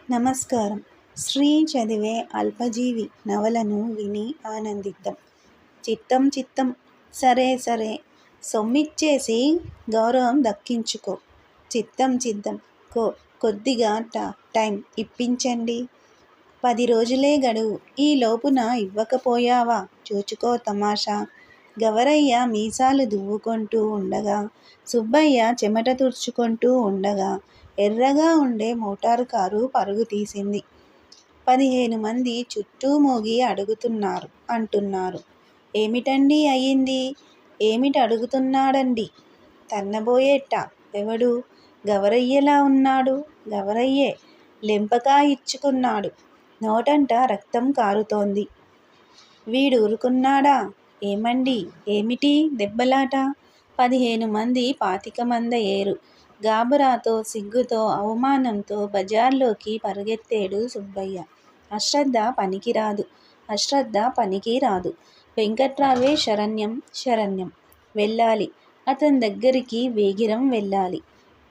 నమస్కారం. శ్రీ చదివే అల్పజీవి నవలను విని ఆనందిద్దాం. చిత్తం చిత్తం సరే సరే సొమ్మిచ్చేసి గౌరవం దక్కించుకో. చిత్తం చిత్తం కొద్దిగా టైం ఇప్పించండి. 10 రోజులే గడువు. ఈ లోపున ఇవ్వకపోయావా చూచుకో తమాషా. గవరయ్య మీసాలు దువ్వుకుంటూ ఉండగా, సుబ్బయ్య చెమట తుడుచుకుంటూ ఉండగా ఎర్రగా ఉండే మోటారు కారు పరుగు తీసింది. 15 మంది చుట్టూ మూగి అంటున్నారు. ఏమిటండి అయ్యింది? ఏమిటి అడుగుతున్నాడండి? తన్నబోయేట ఎవడు? గవరయ్యలా ఉన్నాడు. గవరయ్యే లెంపకాయ ఇచ్చుకున్నాడు. నోటంట రక్తం కారుతోంది. వీడు ఊరుకున్నాడా? ఏమండి? ఏమిటి దెబ్బలాట? 15 మంది 25 మందయ్యేరు. గాబరాతో, సిగ్గుతో, అవమానంతో బజార్లోకి పరుగెత్తేడు సుబ్బయ్య. అశ్రద్ధ పనికి రాదు. వెంకట్రావే శరణ్యం. వెళ్ళాలి. అతని దగ్గరికి వేగిరం వెళ్ళాలి.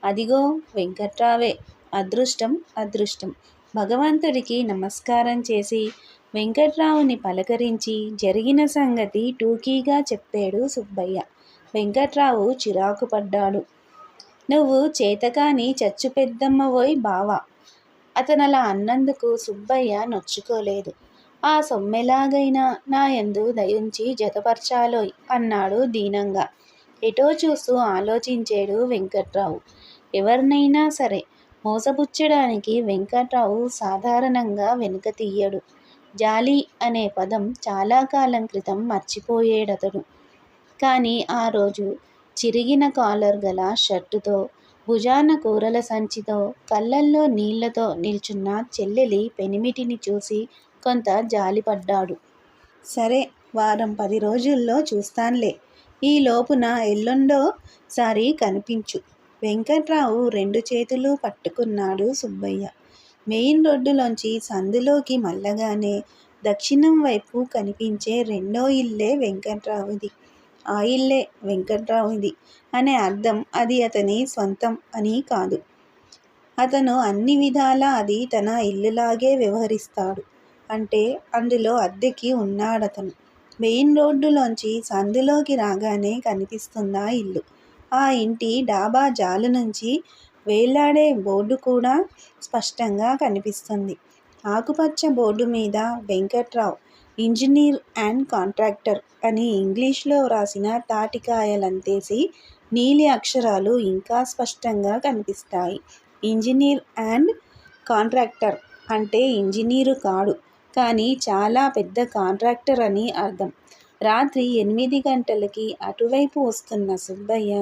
అదిగో వెంకట్రావే. అదృష్టం. భగవంతుడికి నమస్కారం చేసి వెంకట్రావుని పలకరించి జరిగిన సంగతి టూకీగా చెప్పాడు సుబ్బయ్య. వెంకట్రావు చిరాకు పడ్డాడు. నువ్వు చేతకాని చచ్చు పెద్దమ్మవోయ్ బావా. అతనలా అన్నందుకు సుబ్బయ్య నొచ్చుకోలేదు. ఆ సొమ్మెలాగైనా నా యందు దయుంచి జతపర్చాలోయ్ అన్నాడు దీనంగా. ఎటో చూస్తూ ఆలోచించాడు వెంకట్రావు. ఎవరినైనా సరే మోసపుచ్చడానికి వెంకట్రావు సాధారణంగా వెనుక తీయడు. జాలి అనే పదం చాలా కాలం క్రితం మర్చిపోయేడతడు. కానీ ఆ రోజు చిరిగిన కాలర్ గల షర్టుతో, భుజాన కూరల సంచితో, కళ్ళల్లో నీళ్లతో నిల్చున్న చెల్లెలి పెనిమిటిని చూసి కొంత జాలిపడ్డాడు. సరే, వారం 10 రోజుల్లో చూస్తాన్లే. ఈ లోపున ఎల్లుండో సారి కనిపించు. వెంకట్రావు 2 చేతులు పట్టుకున్నాడు సుబ్బయ్య. మెయిన్ రోడ్డులోంచి సందులోకి మళ్ళగానే దక్షిణం వైపు కనిపించే రెండో ఇల్లే వెంకట్రావుది. ఆ ఇల్లే వెంకట్రావుది అనే అర్థం అది అతని స్వంతం అని కాదు. అతను అన్ని విధాలా అది తన ఇల్లులాగే వ్యవహరిస్తాడు. అంటే అందులో అద్దెకి ఉన్నాడతను. మెయిన్ రోడ్డులోంచి సందులోకి రాగానే కనిపిస్తుందా ఇల్లు. ఆ ఇంటి డాబా జాలు నుంచి వేలాడే బోర్డు కూడా స్పష్టంగా కనిపిస్తుంది. ఆకుపచ్చ బోర్డు మీద వెంకట్రావు ఇంజనీర్ అండ్ కాంట్రాక్టర్ అని ఇంగ్లీష్లో వ్రాసిన తాటికాయలంతేసి నీలి అక్షరాలు ఇంకా స్పష్టంగా కనిపిస్తాయి. ఇంజనీర్ అండ్ కాంట్రాక్టర్ అంటే ఇంజనీరు కాడు, కానీ చాలా పెద్ద కాంట్రాక్టర్ అని అర్థం. రాత్రి 8 గంటలకి అటువైపు వస్తున్న సుబ్బయ్య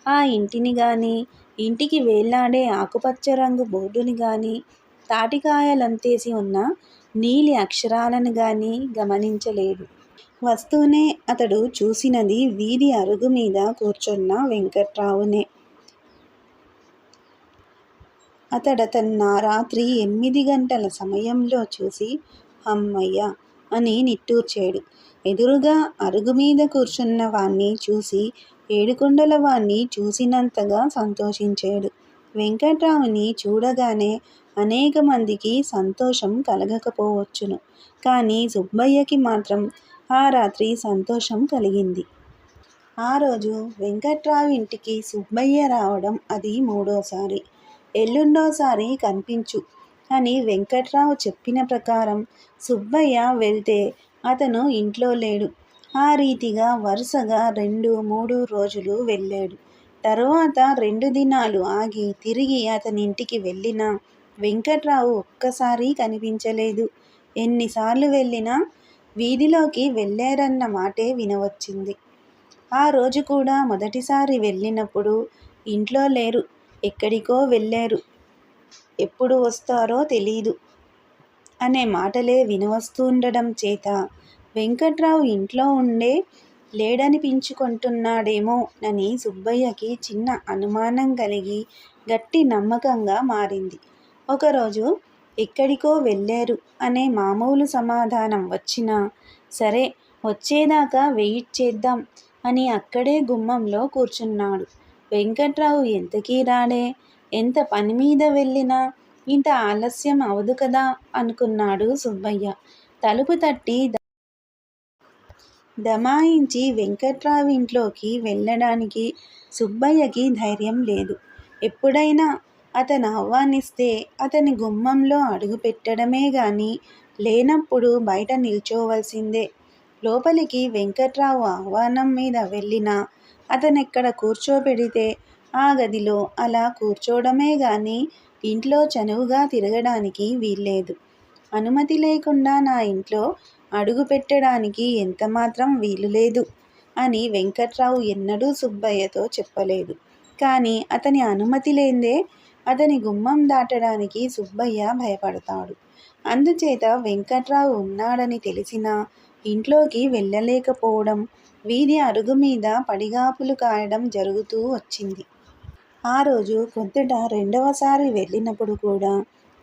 ఆ ఇంటిని గాని, ఇంటికి వేలాడే ఆకుపచ్చ రంగు బోర్డుని గాని, తాటికాయలంతేసి ఉన్న నీలి అక్షరాలను గాని గమనించలేదు. వస్తూనే అతడు చూసినది వీధి అరుగు మీద కూర్చున్న వెంకట్రావునే. అతడతన్ని రాత్రి 8 గంటల సమయంలో చూసి హమ్మయ్య అని నిట్టూర్చాడు. ఎదురుగా అరుగుమీద కూర్చున్న వాణ్ణి చూసి ఏడుకొండల వాణ్ణి చూసినంతగా సంతోషించాడు. వెంకట్రావుని చూడగానే అనేక మందికి సంతోషం కలగకపోవచ్చును, కానీ సుబ్బయ్యకి మాత్రం ఆ రాత్రి సంతోషం కలిగింది. ఆ రోజు వెంకట్రావు ఇంటికి సుబ్బయ్య రావడం అది 3వసారి. ఎల్లుండోసారి కనిపించు అని వెంకట్రావు చెప్పిన ప్రకారం సుబ్బయ్య వెళ్తే అతను ఇంట్లో లేడు. ఆ రీతిగా వరుసగా 2-3 రోజులు వెళ్ళాడు. తరువాత 2 దినాలు ఆగి తిరిగి అతనింటికి వెళ్ళినా వెంకట్రావు ఒక్కసారి కనిపించలేదు. ఎన్నిసార్లు వెళ్ళినా వీధిలోకి వెళ్ళారన్న మాటే వినవచ్చింది. ఆ రోజు కూడా మొదటిసారి వెళ్ళినప్పుడు ఇంట్లో లేరు, ఎక్కడికో వెళ్ళారు, ఎప్పుడు వస్తారో తెలీదు అనే మాటలే వినవస్తుండడం చేత వెంకట్రావు ఇంట్లో లేడనిపించుకుంటున్నాడేమో అని సుబ్బయ్యకి చిన్న అనుమానం కలిగి గట్టి నమ్మకంగా మారింది. ఒకరోజు ఎక్కడికో వెళ్ళారు అనే మామూలు సమాధానం వచ్చినా సరే వచ్చేదాకా వెయిట్ చేద్దాం అని అక్కడే గుమ్మంలో కూర్చున్నాడు. వెంకట్రావు ఎంతకీ రాడే. ఎంత పనిమీద వెళ్ళినా ఇంత ఆలస్యం అవదు కదా అనుకున్నాడు సుబ్బయ్య. తలుపు తట్టి దమాయించి వెంకట్రావు ఇంట్లోకి వెళ్ళడానికి సుబ్బయ్యకి ధైర్యం లేదు. ఎప్పుడైనా అతను ఆహ్వానిస్తే అతని గుమ్మంలో అడుగు పెట్టడమే గాని లేనప్పుడు బయట నిల్చోవలసిందే. లోపలికి వెంకట్రావు ఆహ్వానం మీద వెళ్ళినా అతనెక్కడ కూర్చోబెడితే ఆ గదిలో అలా కూర్చోవడమే గాని ఇంట్లో చనువుగా తిరగడానికి వీల్లేదు. అనుమతి లేకుండా నా ఇంట్లో అడుగు పెట్టడానికి ఎంతమాత్రం వీలులేదు అని వెంకట్రావు ఎన్నడూ సుబ్బయ్యతో చెప్పలేదు. కానీ అతని అనుమతి లేందే అతని గుమ్మం దాటడానికి సుబ్బయ్య భయపడతాడు. అందుచేత వెంకట్రావు ఉన్నాడని తెలిసినా ఇంట్లోకి వెళ్ళలేకపోవడం, వీధి అరుగు మీద పడిగాపులు కాయడం జరుగుతూ వచ్చింది. ఆ రోజు పొద్దుట రెండవసారి వెళ్ళినప్పుడు కూడా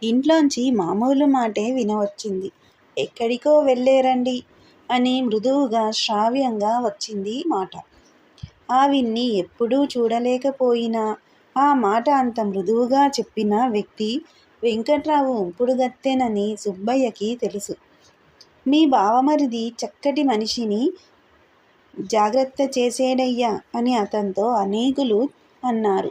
ఇంట్లోంచి మామూలు మాటే వినవచ్చింది. ఎక్కడికో వెళ్ళేరండి అని మృదువుగా శ్రావ్యంగా వచ్చింది మాట. ఆవిడ్ని ఎప్పుడూ చూడలేకపోయినా ఆ మాట అంత మృదువుగా చెప్పిన వ్యక్తి వెంకట్రావు ఉంపుడుగత్తెనని సుబ్బయ్యకి తెలుసు. మీ బావమరిది చక్కటి మనిషిని జాగ్రత్త చేసేడయ్యా అని అతనితో అనేకులు అన్నారు.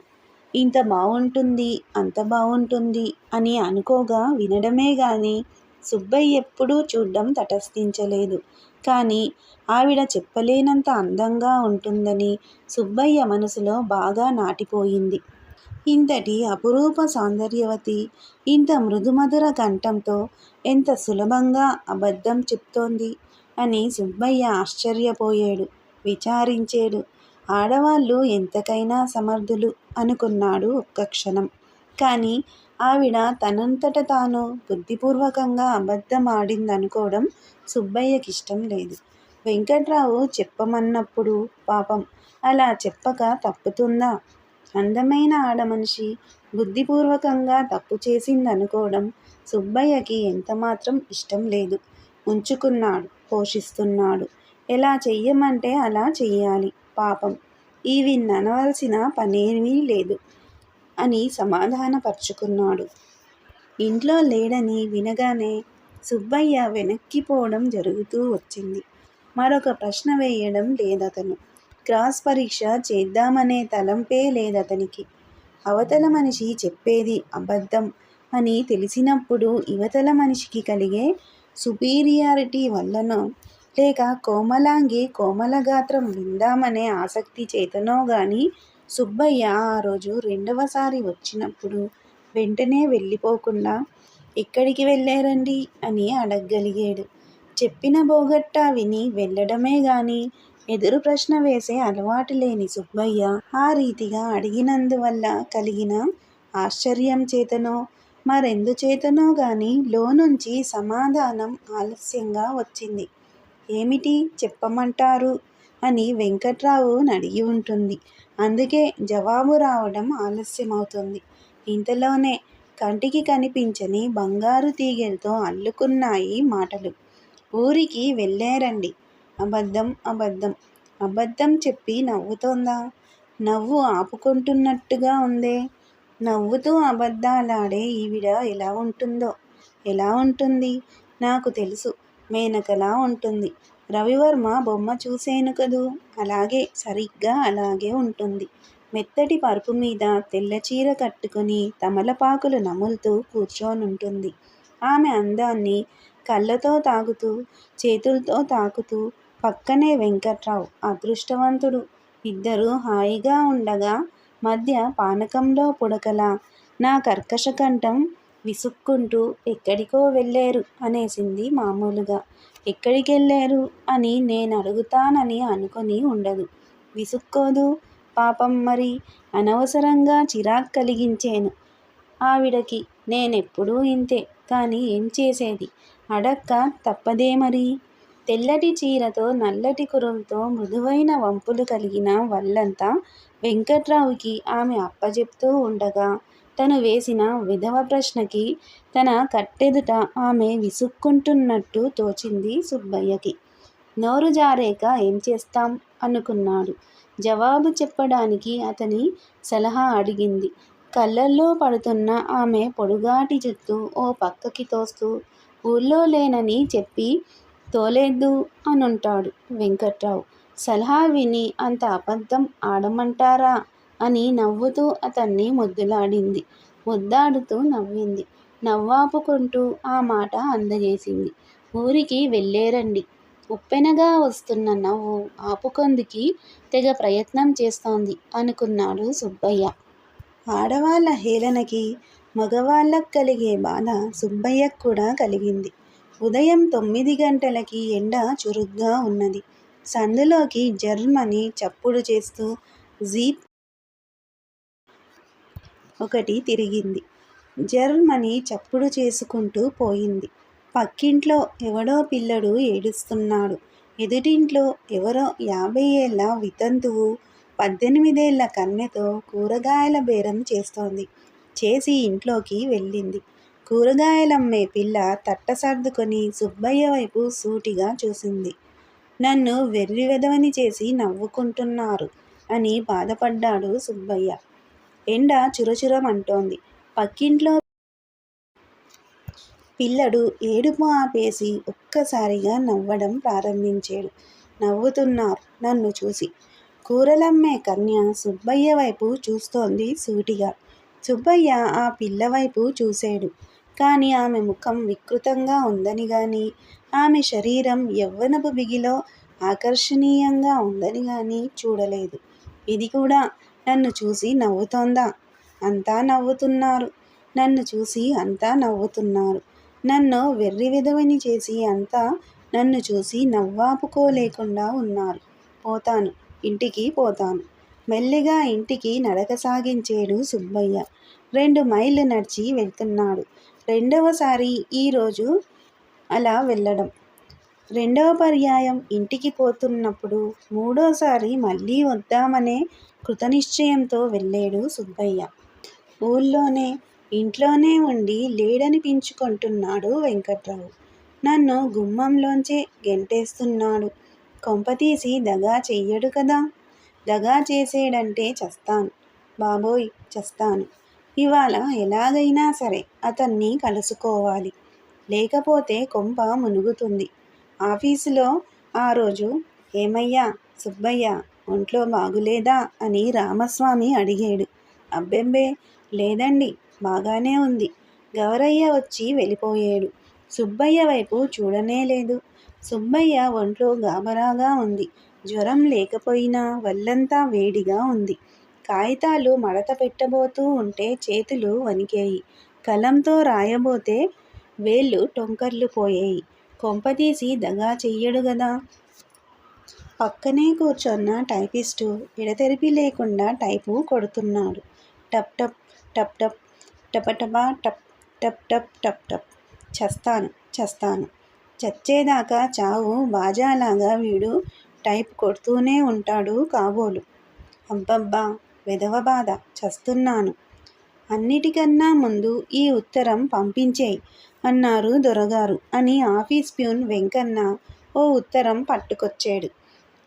ఇంత బావుంటుంది, అంత బావుంటుంది అని అనుకోగా వినడమే గాని సుబ్బయ్యెప్పుడూ చూడ్డం తటస్థించలేదు. కానీ ఆవిడ చెప్పలేనంత అందంగా ఉంటుందని సుబ్బయ్య మనసులో బాగా నాటిపోయింది. ఇంతటి అపురూప సౌందర్యవతి ఇంత మృదుమధుర కంఠంతో ఎంత సులభంగా అబద్ధం చెప్తోంది అని సుబ్బయ్య ఆశ్చర్యపోయాడు, విచారించాడు. ఆడవాళ్ళు ఎంతకైనా సమర్థులు అనుకున్నాడు ఒక్క క్షణం. కానీ ఆవిడ తనంతట తాను బుద్ధిపూర్వకంగా అబద్ధం ఆడిందనుకోవడం సుబ్బయ్యకిష్టం లేదు. వెంకట్రావు చెప్పమన్నప్పుడు పాపం అలా చెప్పక తప్పుతుందా? అందమైన ఆడమనిషి బుద్ధిపూర్వకంగా తప్పు చేసిందనుకోవడం సుబ్బయ్యకి ఎంతమాత్రం ఇష్టం లేదు. ఉంచుకున్నాడు, పోషిస్తున్నాడు. ఎలా చెయ్యమంటే అలా చెయ్యాలి. పాపం ఈవిణ్ణనవలసిన పనేమీ లేదు అని సమాధానపరుచుకున్నాడు. ఇంట్లో లేడని వినగానే సుబ్బయ్య వెనక్కిపోవడం జరుగుతూ వచ్చింది. మరొక ప్రశ్న వేయడం లేదతను. క్రాస్ పరీక్ష చేద్దామనే తలంపే లేదతనికి. అవతల మనిషి చెప్పేది అబద్ధం అని తెలిసినప్పుడు ఇవతల మనిషికి కలిగే సుపీరియారిటీ వల్లనో లేక కోమలాంగి కోమలగాత్రం విందామనే ఆసక్తి చేతనో గాని సుబ్బయ్య ఆ రోజు రెండవసారి వచ్చినప్పుడు వెంటనే వెళ్ళిపోకుండా ఎక్కడికి వెళ్ళారండి అని అడగగలిగాడు. చెప్పిన బోగట్టా విని వెళ్ళడమే గాని ఎదురు ప్రశ్న వేసే అలవాటు లేని సుబ్బయ్య ఆ రీతిగా అడిగినందువల్ల కలిగిన ఆశ్చర్యం చేతనో మరెందుచేతనో గాని లోనుంచి సమాధానం ఆలస్యంగా వచ్చింది. ఏమిటి చెప్పమంటారు అని వెంకట్రావు నడిగి ఉంటుంది. అందుకే జవాబు రావడం ఆలస్యమవుతుంది. ఇంతలోనే కంటికి కనిపించని బంగారు తీగెలతో అల్లుకున్నాయి మాటలు. ఊరికి వెళ్ళారండి. అబద్ధం అబద్ధం అబద్ధం చెప్పి నవ్వుతోందా? నవ్వు ఆపుకుంటున్నట్టుగా ఉందే. నవ్వుతూ అబద్ధాలాడే ఈవిడ ఎలా ఉంటుందో? ఎలా ఉంటుంది? నాకు తెలుసు. మేనకలా ఉంటుంది. రవివర్మ బొమ్మ చూసేను కదూ, అలాగే సరిగ్గా అలాగే ఉంటుంది. మెత్తటి పరుపు మీద తెల్లచీర కట్టుకుని తమలపాకులు నములుతూ కూర్చోనుంటుంది. ఆమె అందాన్ని కళ్ళతో తాకుతూ చేతులతో తాకుతూ పక్కనే వెంకట్రావు అదృష్టవంతుడు. ఇద్దరూ హాయిగా ఉండగా మధ్య పానకంలో పుడకలా నా కర్కశ కంఠం విసుక్కుంటూ ఎక్కడికో వెళ్ళేరు అనేసింది మామూలుగా. ఎక్కడికెళ్ళారు అని నేనడుగుతానని అనుకొని ఉండదు. విసుక్కోదు పాపం. మరి అనవసరంగా చిరాకు కలిగించేను ఆవిడకి. నేనెప్పుడూ ఇంతే. కానీ ఏం చేసేది? అడక్క తప్పదే మరి. తెల్లటి చీరతో నల్లటి కురులతో మృదువైన వంపులు కలిగిన వల్లంతా వెంకట్రావుకి ఆమె అప్పజెప్తూ ఉండగా తను వేసిన విధవ ప్రశ్నకి తన కట్టెదుట ఆమె విసుక్కుంటున్నట్టు తోచింది సుబ్బయ్యకి. నోరు జారేక ఏం చేస్తాం అనుకున్నాడు. జవాబు చెప్పడానికి అతని సలహా అడిగింది. కళ్ళల్లో పడుతున్న ఆమె పొడుగాటి జుత్తు ఓ పక్కకి తోస్తూ ఊళ్ళో లేనని చెప్పి తోలేద్దు అనుంటాడు వెంకట్రావు. సలహా విని అంత అబద్ధం ఆడమంటారా అని నవ్వుతూ అతన్ని ముద్దులాడింది. ముద్దాడుతూ నవ్వింది. నవ్వాపుకుంటూ ఆ మాట అందజేసింది. ఊరికి వెళ్ళేరండి. ఉప్పెనగా వస్తున్న నవ్వు ఆపుకొందికి తెగ ప్రయత్నం చేస్తోంది అనుకున్నాడు సుబ్బయ్య. ఆడవాళ్ళ హేళనకి మగవాళ్ళకు కలిగే బాధ సుబ్బయ్యకు కూడా కలిగింది. ఉదయం 9 గంటలకి ఎండ చురుగ్గా ఉన్నది. సందులోకి జర్మని చప్పుడు చేస్తూ జీప్ ఒకటి తిరిగింది. జర్మని చప్పుడు చేసుకుంటూ పోయింది. పక్కింట్లో ఎవడో పిల్లడు ఏడుస్తున్నాడు. ఎదుటింట్లో ఎవరో 50 ఏళ్ల వితంతువు 18 ఏళ్ల కన్నెతో కూరగాయల బేరం చేస్తోంది. చేసి ఇంట్లోకి వెళ్ళింది. కూరగాయలమ్మే పిల్ల తట్ట సర్దుకొని సుబ్బయ్య వైపు సూటిగా చూసింది. నన్ను వెర్రి వెధవని చేసి నవ్వుకుంటున్నారు అని బాధపడ్డాడు సుబ్బయ్య. ఎండ చురచురమంటోంది. పక్కింట్లో పిల్లడు ఏడుపు ఆపేసి ఒక్కసారిగా నవ్వడం ప్రారంభించాడు. నవ్వుతున్నారు నన్ను చూసి. కూరలమ్మే కన్య సుబ్బయ్య వైపు చూస్తోంది సూటిగా. సుబ్బయ్య ఆ పిల్లవైపు చూశాడు. కానీ ఆమె ముఖం వికృతంగా ఉందని గాని, ఆమె శరీరం యవ్వనపు బిగిలో ఆకర్షణీయంగా ఉందని గాని చూడలేదు. ఇది కూడా నన్ను చూసి నవ్వుతోందా? అంతా నవ్వుతున్నారు. నన్ను చూసి అంతా నవ్వుతున్నారు. నన్ను వెర్రి వెధవని చేసి అంతా నన్ను చూసి నవ్వాపుకోలేకుండా ఉన్నారు. పోతాను, ఇంటికి పోతాను. మెల్లిగా ఇంటికి నడక సాగించాడు సుబ్బయ్య. 2 మైళ్ళు నడిచి వెళ్తున్నాడు. రెండవసారి ఈరోజు అలా వెళ్ళడం. రెండవ పర్యాయం ఇంటికి పోతున్నప్పుడు మూడోసారి మళ్ళీ వద్దామనే కృతనిశ్చయంతో వెళ్ళాడు సుబ్బయ్య. ఊళ్ళోనే ఇంట్లోనే ఉండి లేడనిపించుకుంటున్నాడు వెంకట్రావు. నన్ను గుమ్మంలోంచే గెంటేస్తున్నాడు. కొంపతీసి దగా చెయ్యడు కదా? దగా చేసేడంటే చస్తాను బాబోయ్, చస్తాను. ఇవాళ ఎలాగైనా సరే అతన్ని కలుసుకోవాలి. లేకపోతే కొంప మునుగుతుంది. ఆఫీసులో ఆ రోజు ఏమయ్యా సుబ్బయ్య, ఒంట్లో బాగులేదా అని రామస్వామి అడిగాడు. అబ్బెబ్బే లేదండి, బాగానే ఉంది. గౌరయ్య వచ్చి వెళ్ళిపోయాడు. సుబ్బయ్య వైపు చూడనేలేదు. సుబ్బయ్య ఒంట్లో గాబరాగా ఉంది. జ్వరం లేకపోయినా వల్లంతా వేడిగా ఉంది. కాగితాలు మడత పెట్టబోతూ ఉంటే చేతులు వణికాయి. కలంతో రాయబోతే వేళ్ళు టొంకర్లు పోయాయి. కొంపతీసి దగా చెయ్యడు గదా? పక్కనే కూర్చొన్న టైపిస్టు ఎడతెరిపి లేకుండా టైపు కొడుతున్నాడు. టప్ టప్ టప్ టప్ టపటపా టప్ టప్ టప్ టప్ టప్. చస్తాను చస్తాను. చచ్చేదాకా చావు బాజాలాగా వీడు టైప్ కొడుతూనే ఉంటాడు కాబోలు. అబ్బబ్బా వెధవ బాధ, చస్తున్నాను. అన్నిటికన్నా ముందు ఈ ఉత్తరం పంపించేయ్ అన్నారు దొరగారు అని ఆఫీస్ ప్యూన్ వెంకన్న ఓ ఉత్తరం పట్టుకొచ్చాడు.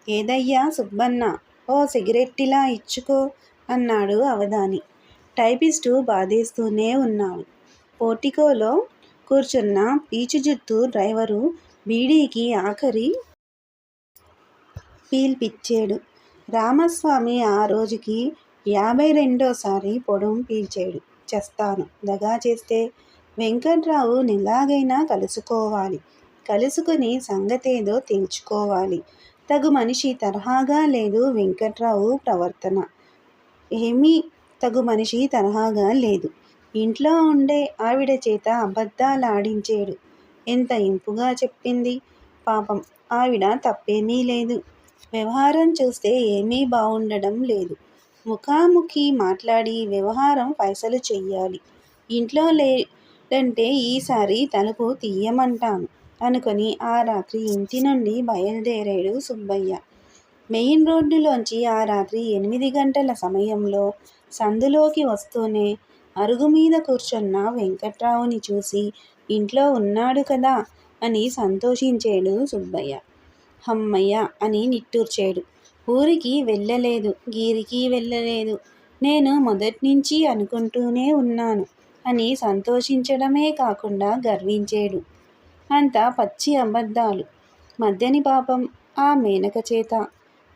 ఏదయ్యా సుబ్బన్న, ఓ సిగరెట్టిలా ఇచ్చుకో అన్నాడు అవధాని. టైపిస్టు బాధేస్తూనే ఉన్నాడు. పోర్టికోలో కూర్చున్న పీచుజుత్తు డ్రైవరు బీడీకి ఆఖరి పీల్పిచ్చాడు. రామస్వామి ఆ రోజుకి 52వ పొడుం పీల్చాడు. చస్తాను. దగా చేస్తే వెంకట్రావు ఎలాగైనా కలుసుకోవాలి. కలుసుకుని సంగతేదో తేల్చుకోవాలి. తగు మనిషి తరహాగా లేదు వెంకట్రావు ప్రవర్తన. ఏమీ తగు మనిషి తరహాగా లేదు. ఇంట్లో ఉండే ఆవిడ చేత అబద్ధాలాడించాడు. ఎంత ఇంపుగా చెప్పింది. పాపం ఆవిడ తప్పేమీ లేదు. వ్యవహారం చూస్తే ఏమీ బావుండడం లేదు. ముఖాముఖి మాట్లాడి వ్యవహారం ఫైసలు చెయ్యాలి. ఇంట్లో లేదంటే ఈసారి తలుపు తీయమంటాను అనుకొని ఆ రాత్రి ఇంటి నుండి బయలుదేరాడు సుబ్బయ్య. మెయిన్ రోడ్డులోంచి ఆ రాత్రి 8 గంటల సమయంలో సందులోకి వస్తూనే అరుగుమీద కూర్చున్న వెంకట్రావుని చూసి ఇంట్లో ఉన్నాడు కదా అని సంతోషించాడు సుబ్బయ్య. హమ్మయ్య అని నిట్టూర్చాడు. ఊరికి వెళ్ళలేదు, గీరికి వెళ్ళలేదు. నేను మొదట్నుంచి అనుకుంటూనే ఉన్నాను అని సంతోషించడమే కాకుండా గర్వించేడు. అంతా పచ్చి అబద్ధాలు. మధ్యని పాపం ఆ మేనక చేత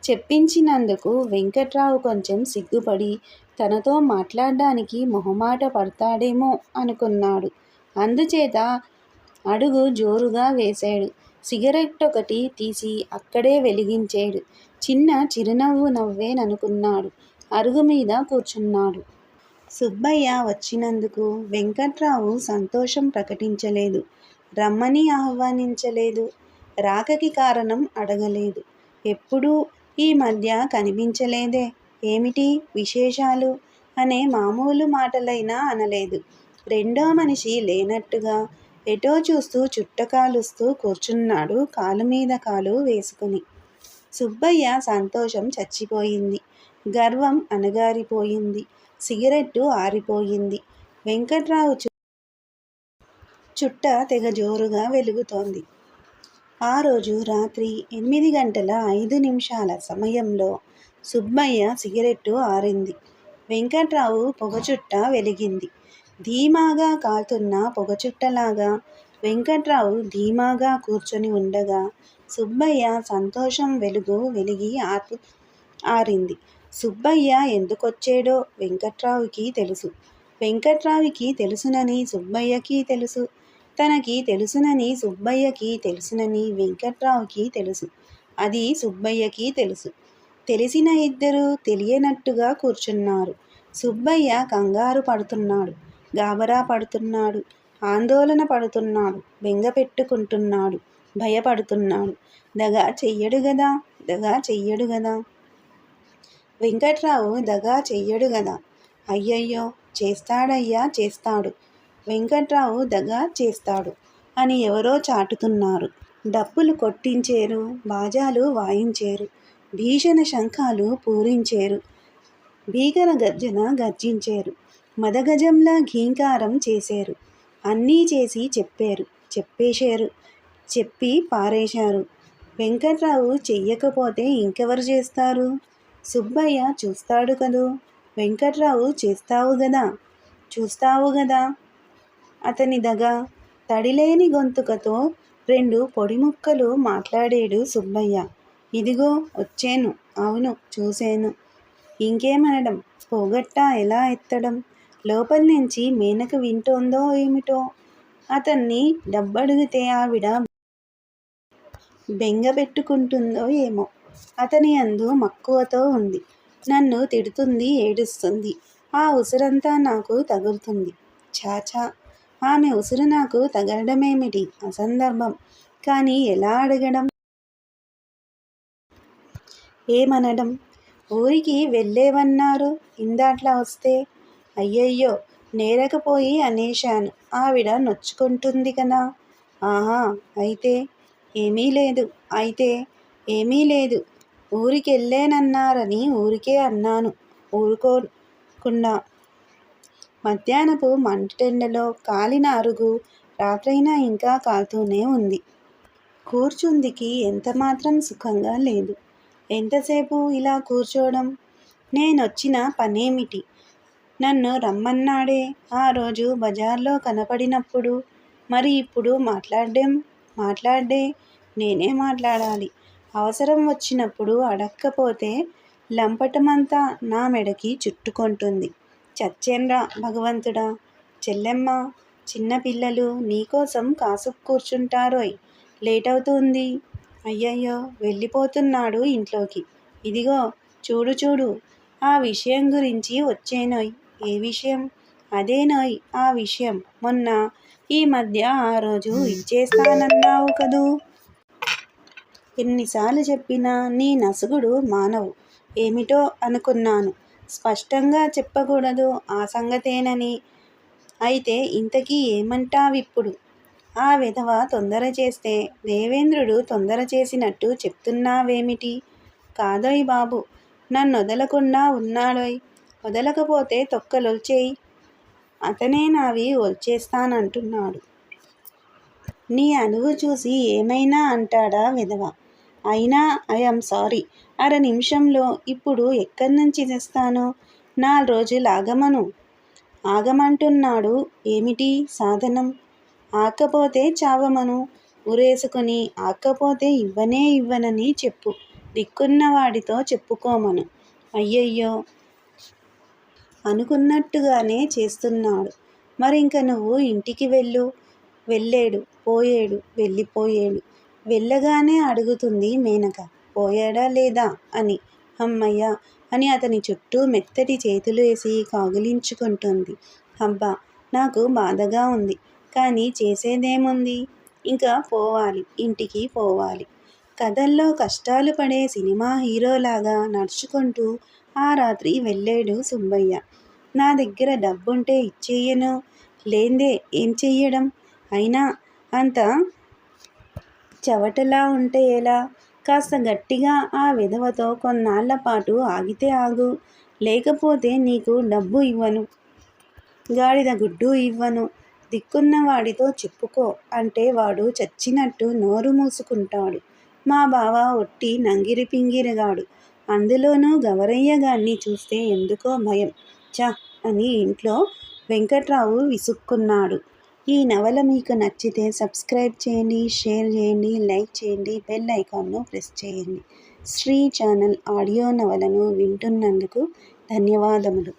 చెప్పించినందుకు వెంకట్రావు కొంచెం సిగ్గుపడి తనతో మాట్లాడ్డానికి మొహమాట పడతాడేమో అనుకున్నాడు. అందుచేత అడుగు జోరుగా వేశాడు. సిగరెట్టొకటి తీసి అక్కడే వెలిగించేడు. చిన్న చిరునవ్వు నవ్వేననుకున్నాడు. అరుగుమీద కూర్చున్నాడు. సుబ్బయ్య వచ్చినందుకు వెంకట్రావు సంతోషం ప్రకటించలేదు. రమ్మని ఆహ్వానించలేదు. రాకకి కారణం అడగలేదు. ఎప్పుడూ ఈ మధ్య కనిపించలేదే, ఏమిటి విశేషాలు అనే మామూలు మాటలైనా అనలేదు. రెండో మనిషి లేనట్టుగా ఎటో చూస్తూ చుట్టకాలుస్తూ కూర్చున్నాడు కాలుమీద కాలు వేసుకుని. సుబ్బయ్య సంతోషం చచ్చిపోయింది. గర్వం అణగారిపోయింది. సిగరెట్టు ఆరిపోయింది. వెంకట్రావు చుట్ట తెగ జోరుగా వెలుగుతోంది. ఆ రోజు రాత్రి 8:05 సమయంలో సుబ్బయ్య సిగరెట్టు ఆరింది. వెంకట్రావు పొగచుట్ట వెలిగింది. ధీమాగా కాల్తున్న పొగచుట్టలాగా వెంకట్రావు ధీమాగా కూర్చొని ఉండగా సుబ్బయ్య సంతోషం వెలుగు వెలిగి ఆరింది. సుబ్బయ్య ఎందుకొచ్చేడో వెంకట్రావుకి తెలుసు. వెంకట్రావుకి తెలుసునని సుబ్బయ్యకి తెలుసు. తనకి తెలుసునని సుబ్బయ్యకి తెలుసునని వెంకట్రావుకి తెలుసు. అది సుబ్బయ్యకి తెలుసు. తెలిసిన ఇద్దరూ తెలియనట్టుగా కూర్చున్నారు. సుబ్బయ్య కంగారు పడుతున్నాడు. గాబరా పడుతున్నాడు. ఆందోళన పడుతున్నాడు. బెంగ పెట్టుకుంటున్నాడు. భయపడుతున్నాడు. దగా చెయ్యడు గదా, దగా చెయ్యడు గదా. వెంకట్రావు దగా చెయ్యడు గదా. అయ్యయ్యో, చేస్తాడయ్యా, చేస్తాడు. వెంకట్రావు దగా చేస్తాడు అని ఎవరో చాటుతున్నారు. డప్పులు కొట్టించేరు. బాజాలు వాయించేరు. భీషణ శంఖాలు పూరించేరు. భీకర గర్జన గర్జించేరు. మదగజంలా ఘీంకారం చేసేరు. అన్నీ చేసి చెప్పేశారు. చెప్పి పారేశారు. వెంకట్రావు చెయ్యకపోతే ఇంకెవరు చేస్తారు? సుబ్బయ్య చూస్తాడు కదూ. వెంకట్రావు చూస్తావు గదా అతని దగా. తడిలేని గొంతుకతో 2 పొడి ముక్కలు మాట్లాడేడు సుబ్బయ్య. ఇదిగో వచ్చేను. అవును, చూసేను. ఇంకేమనడం? పోగట్టా ఎలా ఎత్తడం? లోపల్నించి మేనక వింటోందో ఏమిటో. అతన్ని డబ్బడిగితే ఆవిడ బెంగ పెట్టుకుంటుందో ఏమో. అతని అందు మక్కువతో ఉంది. నన్ను తిడుతుంది, ఏడుస్తుంది. ఆ ఉసురంతా నాకు తగులుతుంది. ఛాఛా, ఆమె ఉసురు నాకు తగలడమేమిటి అసందర్భం. కానీ ఎలా అడగడం? ఏమనడం? ఊరికి వెళ్ళేవన్నారు ఇందాట్లా వస్తే. అయ్యయ్యో, నేరకపోయి అనేశాను. ఆవిడ నొచ్చుకుంటుంది కదా. ఆహా, అయితే ఏమీ లేదు. ఊరికెళ్ళేనన్నారని ఊరికే అన్నాను. ఊరుకోకుండా మధ్యాహ్నపు మండుటెండలో కాలిన అరుగు రాత్రైనా ఇంకా కాలుతూనే ఉంది. కూర్చుందికి ఎంతమాత్రం సుఖంగా లేదు. ఎంతసేపు ఇలా కూర్చోవడం? నేనొచ్చిన పనేమిటి? నన్ను రమ్మన్నాడే ఆ రోజు బజార్లో కనపడినప్పుడు. మరి ఇప్పుడు మాట్లాడ్డే నేనే మాట్లాడాలి. అవసరం వచ్చినప్పుడు అడక్కపోతే లంపటమంతా నా మెడకి చుట్టుకొంటుంది. చచ్చేన్రా భగవంతుడా. చెల్లెమ్మ, చిన్నపిల్లలు నీకోసం కాసుకు కూర్చుంటారోయ్. లేటవుతుంది. అయ్యయ్యో, వెళ్ళిపోతున్నాడు ఇంట్లోకి. ఇదిగో చూడు. ఆ విషయం గురించి వచ్చేనోయ్. ఏ విషయం? అదేనోయ్ ఆ విషయం. మొన్న ఈ మధ్య ఆ రోజు ఇచ్చేస్తానన్నావు కదూ. ఎన్నిసార్లు చెప్పినా నీ నసుగుడు మానవు. ఏమిటో అనుకున్నాను. స్పష్టంగా చెప్పకూడదు ఆ సంగతేనని. అయితే ఇంతకీ ఏమంటావిప్పుడు? ఆ వెధవ తొందర చేస్తే దేవేంద్రుడు తొందర చేసినట్టు చెప్తున్నావేమిటి? కాదోయ్ బాబు, నన్నొదలకుండా ఉన్నాడోయ్. వదలకపోతే తొక్కలొల్చేయ్. అతనే నావి ఒల్చేస్తానంటున్నాడు. నీ అనువు చూసి ఏమైనా అంటాడా వెధవ? అయినా ఐయామ్ సారీ. అర నిమిషంలో ఇప్పుడు ఎక్కడ్నుంచి తెస్తాను? 4 రోజులు ఆగమంటున్నాడు. ఏమిటి సాధనం? ఆక్కపోతే చావమను. ఉరేసుకుని ఆక్కపోతే ఇవ్వనని చెప్పు. దిక్కున్నవాడితో చెప్పుకోమను. అయ్యయ్యో, అనుకున్నట్టుగానే చేస్తున్నాడు. మరింక నువ్వు ఇంటికి వెళ్ళు. వెళ్ళిపోయేడు. వెళ్ళగానే అడుగుతుంది మేనక, పోయాడా లేదా అని. హమ్మయ్య అని అతని చుట్టూ మెత్తటి చేతులేసి కౌగిలించుకుంటుంది. అబ్బా, నాకు బాధగా ఉంది. కానీ చేసేదేముంది? ఇంకా ఇంటికి పోవాలి. కథల్లో కష్టాలు పడే సినిమా హీరోలాగా నడుచుకుంటూ ఆ రాత్రి వెళ్ళాడు సుబ్బయ్య. నా దగ్గర డబ్బుంటే ఇచ్చెయ్యను, లేందే ఏం చెయ్యడం? అయినా అంత చవటలా ఉంటే ఎలా? కాస్త గట్టిగా ఆ విధవతో కొన్నాళ్లపాటు ఆగితే ఆగు. లేకపోతే నీకు డబ్బు ఇవ్వను, గాడిద గుడ్డు ఇవ్వను. దిక్కున్నవాడితో చెప్పుకో అంటే వాడు చచ్చినట్టు నోరు మూసుకుంటాడు. మా బావ ఒట్టి నంగిరి పింగిరిగాడు. అందులోనూ గవరయ్యగాన్ని చూస్తే ఎందుకో భయం. ఛ అని ఇంట్లో వెంకట్రావు విసుక్కున్నాడు. ఈ నవల మీకు నచ్చితే సబ్స్క్రైబ్ చేయండి, షేర్ చేయండి, లైక్ చేయండి, బెల్ ఐకాన్ను ప్రెస్ చేయండి. శ్రీ ఛానల్ ఆడియో నవలను వింటున్నందుకు ధన్యవాదములు.